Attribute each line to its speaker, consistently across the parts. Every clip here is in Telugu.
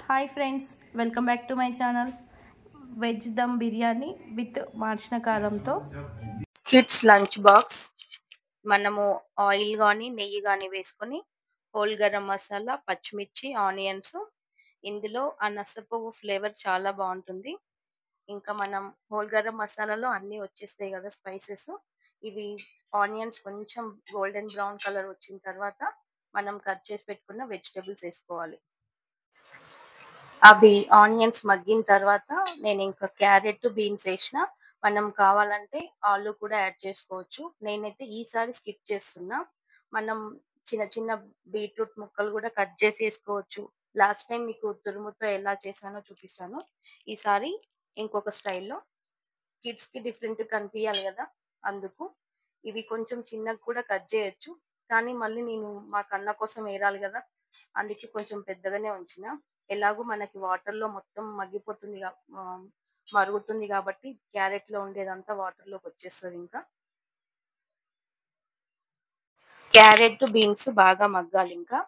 Speaker 1: Hi friends, welcome back to my channel. Veg dum biryani with మార్చిన కారంతో కిడ్స్ లంచ్ బాక్స్. మనము ఆయిల్ కానీ నెయ్యి కానీ వేసుకొని హోల్ గరం మసాలా, పచ్చిమిర్చి, ఆనియన్స్, ఇందులో ఆ నసపువ్వు ఫ్లేవర్ చాలా బాగుంటుంది. ఇంకా మనం హోల్ గరం మసాలాలో అన్నీ వచ్చేస్తాయి కదా స్పైసెస్. ఇవి ఆనియన్స్ కొంచెం గోల్డెన్ బ్రౌన్ కలర్ వచ్చిన తర్వాత మనం కట్ చేసి పెట్టుకున్న వెజిటేబుల్స్ వేసుకోవాలి. అవి ఆనియన్స్ మగ్గిన తర్వాత నేను ఇంకా క్యారెట్, బీన్స్ వేసిన. మనం కావాలంటే ఆలు కూడా యాడ్ చేసుకోవచ్చు. నేనైతే ఈసారి స్కిప్ చేస్తున్నా. మనం చిన్న చిన్న బీట్రూట్ ముక్కలు కూడా కట్ చేసి వేసుకోవచ్చు. లాస్ట్ టైం మీకు తురుముతో ఎలా చేశానో చూపిస్తాను. ఈసారి ఇంకొక స్టైల్లో కిడ్స్ కి డిఫరెంట్ కనిపించాలి కదా, అందుకు ఇవి కొంచెం చిన్నగా కూడా కట్ చేయొచ్చు. కానీ మళ్ళీ నేను మా కన్న కోసం వేయాలి కదా, అందుకే కొంచెం పెద్దగానే ఉంచిన. ఎలాగో మనకి వాటర్ లో మొత్తం మగ్గిపోతుంది మరుగుతుంది కాబట్టి క్యారెట్ లో ఉండేదంతా వాటర్ లోకి వచ్చేస్తుంది. ఇంకా క్యారెట్, బీన్స్ బాగా మగ్గాలి. ఇంకా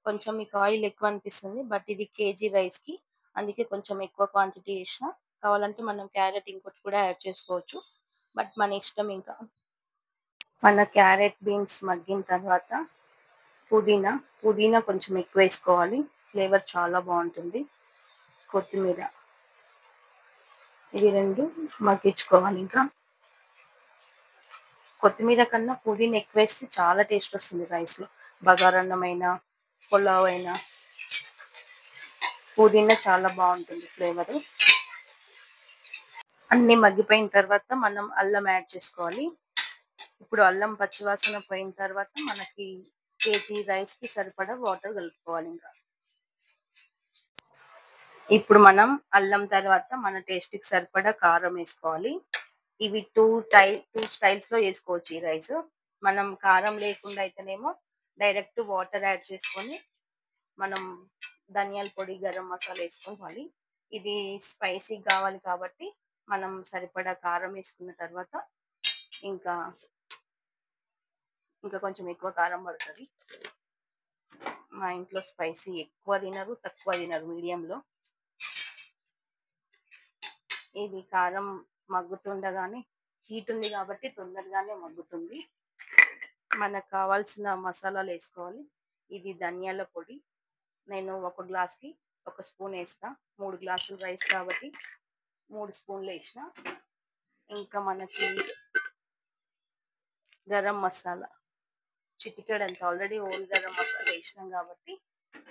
Speaker 1: కొంచెం మీకు ఆయిల్ ఎక్కువ అనిపిస్తుంది, బట్ ఇది కేజీ రైస్ కి, అందుకే కొంచెం ఎక్కువ క్వాంటిటీ వేసిన. కావాలంటే మనం క్యారెట్ ఇంకోటి కూడా యాడ్ చేసుకోవచ్చు, బట్ మన ఇష్టం. ఇంకా మన క్యారెట్, బీన్స్ మగ్గిన తర్వాత పుదీనా పుదీనా కొంచెం ఎక్కువ వేసుకోవాలి, ఫ్లేవర్ చాలా బాగుంటుంది. కొత్తిమీర, ఇవి రెండు మగ్గించుకోవాలి. ఇంకా కొత్తిమీర కన్నా పుదీనా ఎక్కువ వేస్తే చాలా టేస్ట్ వస్తుంది రైస్ లో. బగారన్నం అయినా, పులావ్ అయినా పుదీనా చాలా బాగుంటుంది ఫ్లేవర్. అన్ని మగ్గిపోయిన తర్వాత మనం అల్లం యాడ్ చేసుకోవాలి. ఇప్పుడు అల్లం పచ్చివాసన పోయిన తర్వాత మనకి కేజీ రైస్ కి సరిపడా వాటర్ కలుపుకోవాలి. ఇంకా ఇప్పుడు మనం అల్లం తర్వాత మన టేస్ట్ కి సరిపడా కారం వేసుకోవాలి. ఇవి టూ స్టైల్స్ లో వేసుకోవచ్చు ఈ రైస్. మనం కారం లేకుండా అయితేనేమో డైరెక్ట్ వాటర్ యాడ్ చేసుకొని మనం ధనియాల పొడి, గరం మసాలా వేసుకోవాలి. ఇది స్పైసీ కావాలి కాబట్టి మనం సరిపడా కారం వేసుకున్న తర్వాత ఇంకా ఇంకా కొంచెం ఎక్కువ కారం పడుతుంది. మా ఇంట్లో స్పైసీ ఎక్కువ తినరు, తక్కువ తినరు, మీడియంలో. ఇది కారం మగ్గుతుండగానే హీట్ ఉంది కాబట్టి తొందరగానే మగ్గుతుంది. మనకు కావాల్సిన మసాలాలు వేసుకోవాలి. ఇది ధనియాల పొడి, నేను ఒక గ్లాస్కి ఒక స్పూన్ వేస్తా. 3 గ్లాసులు రైస్ కాబట్టి 3 స్పూన్లు వేసిన. ఇంకా మనకి గరం మసాలా చిటికెడంత, ఆల్రెడీ ఓల్ గరం మసాలా వేసినాం కాబట్టి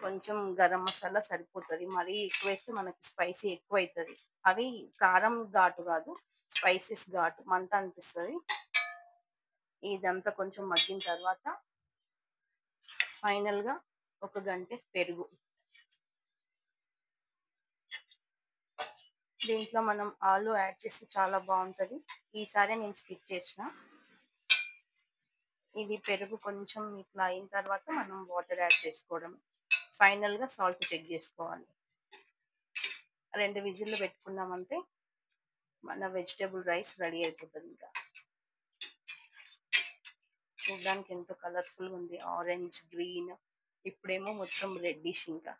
Speaker 1: కొంచెం గరం మసాలా సరిపోతుంది. మరీ ఎక్కువ వేస్తే మనకి స్పైసీ ఎక్కువ అవుతుంది. అవి కారం ఘాటు కాదు, స్పైసెస్ ఘాటు, మంట అనిపిస్తుంది. ఇదంతా కొంచెం మగ్గిన తర్వాత ఫైనల్ గా ఒక గంట పెరుగు. దీంట్లో మనం ఆలు యాడ్ చేస్తే చాలా బాగుంటుంది. ఈసారి నేను స్కిప్ చేసిన. ఇది పెరుగు కొంచెం ఇట్లా అయిన తర్వాత మనం వాటర్ యాడ్ చేసుకోవడం. ఫైనల్ గా సాల్ట్ చెక్ చేసుకోవాలి. 2 విజిల్లు పెట్టుకున్నామంటే మన వెజిటేబుల్ రైస్ రెడీ అయిపోతుంది. ఇంకా చూడడానికి ఎంతో కలర్ఫుల్ గా ఉంది, ఆరెంజ్, గ్రీన్, ఇప్పుడేమో మొత్తం రెడ్డిష్. ఇంకా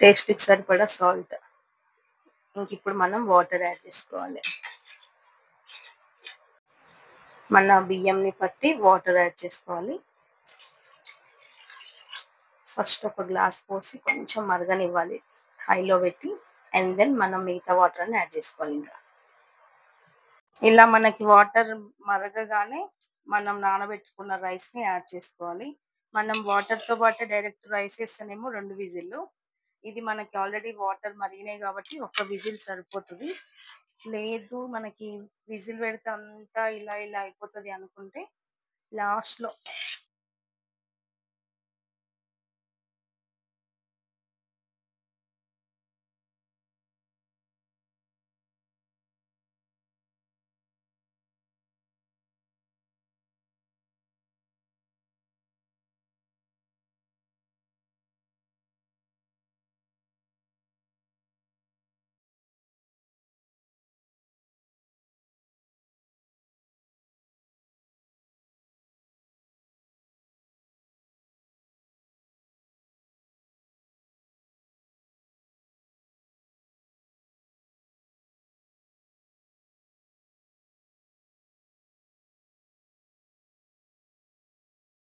Speaker 1: టేస్ట్ కి సరిపడా సాల్ట్. ఇంక ఇప్పుడు మనం వాటర్ యాడ్ చేసుకోవాలి. మన బియ్యంని పట్టి వాటర్ యాడ్ చేసుకోవాలి. ఫస్ట్ ఒక గ్లాస్ పోసి కొంచెం మరగనివ్వాలి హైలో పెట్టి, అండ్ దెన్ మనం మిగతా వాటర్ అని యాడ్ చేసుకోవాలి. ఇంకా ఇలా మనకి వాటర్ మరగగానే మనం నానబెట్టుకున్న రైస్ ని యాడ్ చేసుకోవాలి. మనం వాటర్ తో పాటు డైరెక్ట్ రైస్ వేస్తేనేమో 2 విజిల్లు. ఇది మనకి ఆల్రెడీ వాటర్ మరిగినాయి కాబట్టి ఒక విజిల్ సరిపోతుంది. లేదు మనకి విజిల్ పెడితే అంతా ఇలా ఇలా అయిపోతుంది అనుకుంటే లాస్ట్ లో